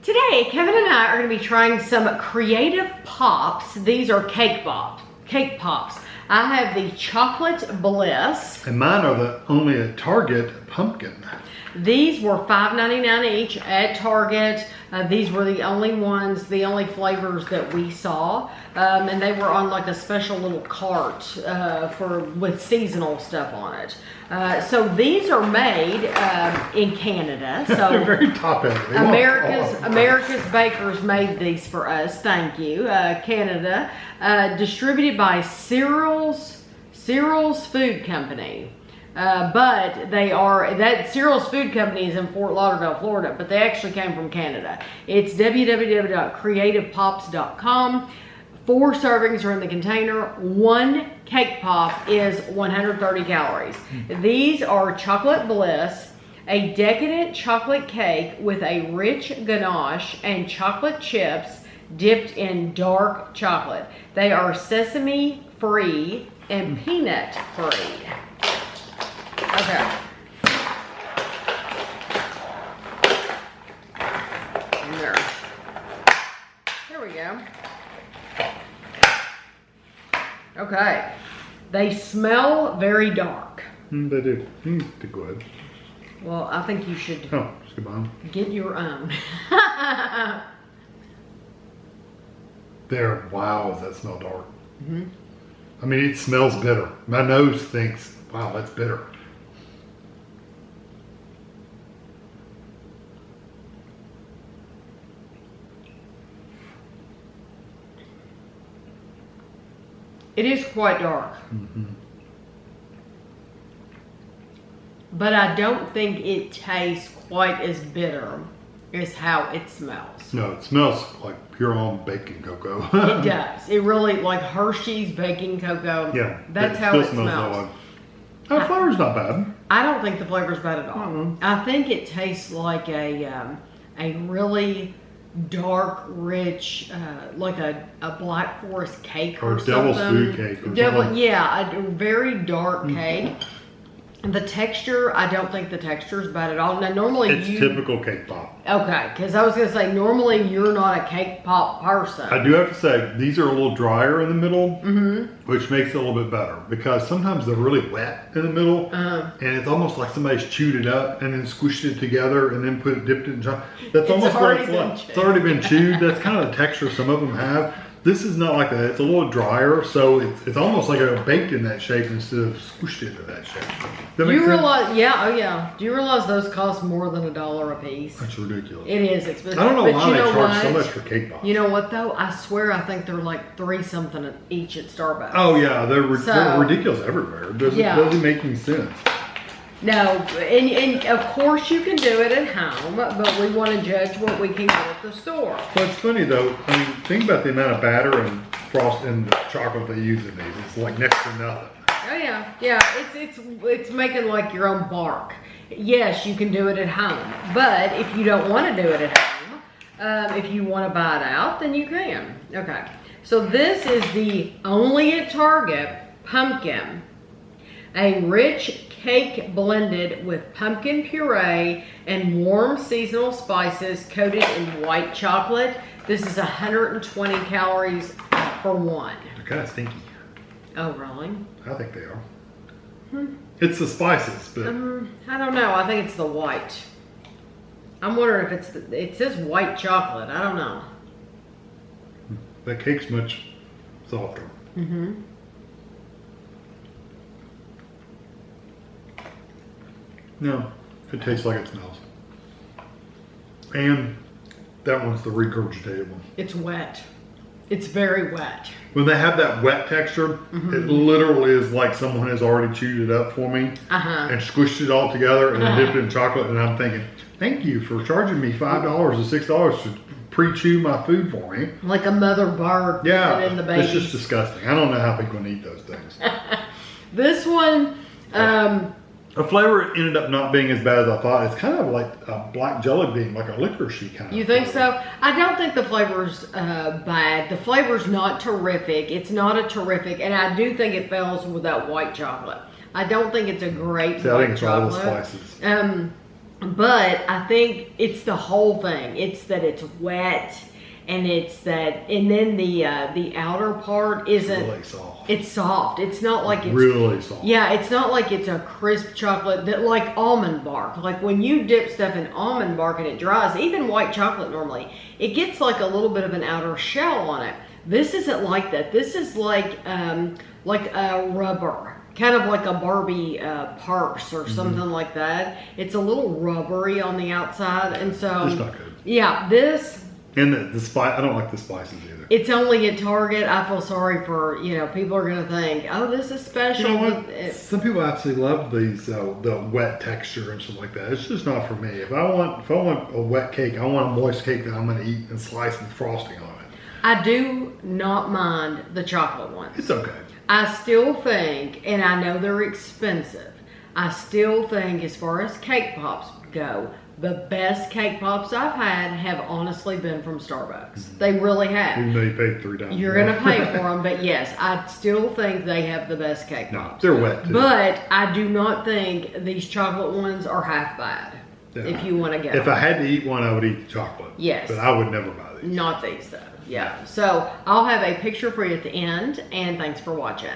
Today, Kevin and I are going to be trying some creative pops. These are cake pops. I have the chocolate Bliss. And mine are only a Target pumpkin. These were $5.99 each at Target. These were the only flavors that we saw. And they were on like a special little cart with seasonal stuff on it. So these are made in Canada. So they're very top end. America's bakers made these for us. Thank you, Canada. Distributed by Cyril's Food Company. But Cyril's Food Company is in Fort Lauderdale, Florida, but they actually came from Canada. It's www.creativepops.com. 4 servings are in the container. 1 cake pop is 130 calories. These are chocolate Bliss, a decadent chocolate cake with a rich ganache and chocolate chips dipped in dark chocolate. They are sesame free and peanut free. Okay. There we go. Okay. They smell very dark. They do. They're good. Well, I think you should get your own. Wow, does that smell dark? I mean, it smells bitter. My nose thinks, wow, that's bitter. It is quite dark. But I don't think it tastes quite as bitter as how it smells. No, it smells like pure on baking cocoa. It does. It really, like Hershey's baking cocoa. Yeah. That's how it smells. The flavor's not bad. I don't think the flavor's bad at all. I think it tastes like a really dark, rich, like a Black Forest cake or Devil's something. Food cake. Yeah, a very dark cake. The texture, I don't think the texture is bad at all. Now, normally it's typical cake pop. Okay, because I was going to say, normally you're not a cake pop person. I do have to say, these are a little drier in the middle, which makes it a little bit better. Because sometimes they're really wet in the middle, and it's almost like somebody's chewed it up and then squished it together and then dipped it in chocolate. That's almost what it's like. It's already been chewed. That's kind of the texture some of them have. This is not like that. It's a little drier, so it's almost like a baked in that shape instead of squished into that shape. That makes sense? Yeah. Do you realize those cost more than $1 a piece? That's ridiculous. It is expensive. I don't know why they charge so much for cake pops. You know what though? I swear I think they're like $3-something each at Starbucks. Oh yeah, they're ridiculous everywhere. It doesn't make any sense. No, and of course you can do it at home, but we want to judge what we can get at the store. But it's funny though, I mean, think about the amount of batter and frost and chocolate they use in these. It's like next to nothing. Oh yeah, it's making like your own bark. Yes, you can do it at home, but if you don't want to do it at home, if you want to buy it out, then you can. Okay, so this is the only at Target pumpkin. A rich cake blended with pumpkin puree and warm seasonal spices coated in white chocolate. This is 120 calories for one. They're kind of stinky. Oh, really? I think they are. It's the spices, but... I don't know. I think it's the white. I'm wondering if it says white chocolate. I don't know. That cake's much softer. No, it tastes like it smells. And that one's the regurgitated one. It's wet. It's very wet. When they have that wet texture, it literally is like someone has already chewed it up for me and squished it all together and then dipped it in chocolate. And I'm thinking, thank you for charging me $5 or $6 to pre-chew my food for me. Like a mother bird. Yeah, in the baby. It's just disgusting. I don't know how people can eat those things. This one, the flavor ended up not being as bad as I thought. It's kind of like a black jelly bean, like a licorice-y kind of. You think so? I don't think the flavor's bad. The flavor's not terrific. It's not a terrific, and I do think it fails with that white chocolate. I don't think it's a great white chocolate. I think it's all the spices. But I think it's the whole thing. It's that it's wet, and it's that, and then the outer part isn't. Really soft. It's soft. It's not like it's really soft. Yeah, it's not like it's a crisp chocolate that like almond bark. Like when you dip stuff in almond bark and it dries, even white chocolate normally, it gets like a little bit of an outer shell on it. This isn't like that. This is like a rubber, kind of like a Barbie purse or something like that. It's a little rubbery on the outside, and so It's not good. Yeah, this. And the spice, I don't like the spices either. It's only at Target. I feel sorry for, people are going to think, oh, this is special. You know what? Some people absolutely love these, the wet texture and stuff like that. It's just not for me. If I want a wet cake, I want a moist cake that I'm going to eat and slice and frosting on it. I do not mind the chocolate ones. It's okay. I still think, and I know they're expensive, I still think as far as cake pops go, the best cake pops I've had have honestly been from Starbucks. They really have. Even though you paid $3. You're going to pay for them, but yes, I still think they have the best cake pops. They're wet too. But I do not think these chocolate ones are half bad. Yeah. If you want to go. If I had to eat one, I would eat the chocolate. Yes. But I would never buy these. Not these though. Yeah. So I'll have a picture for you at the end, and thanks for watching.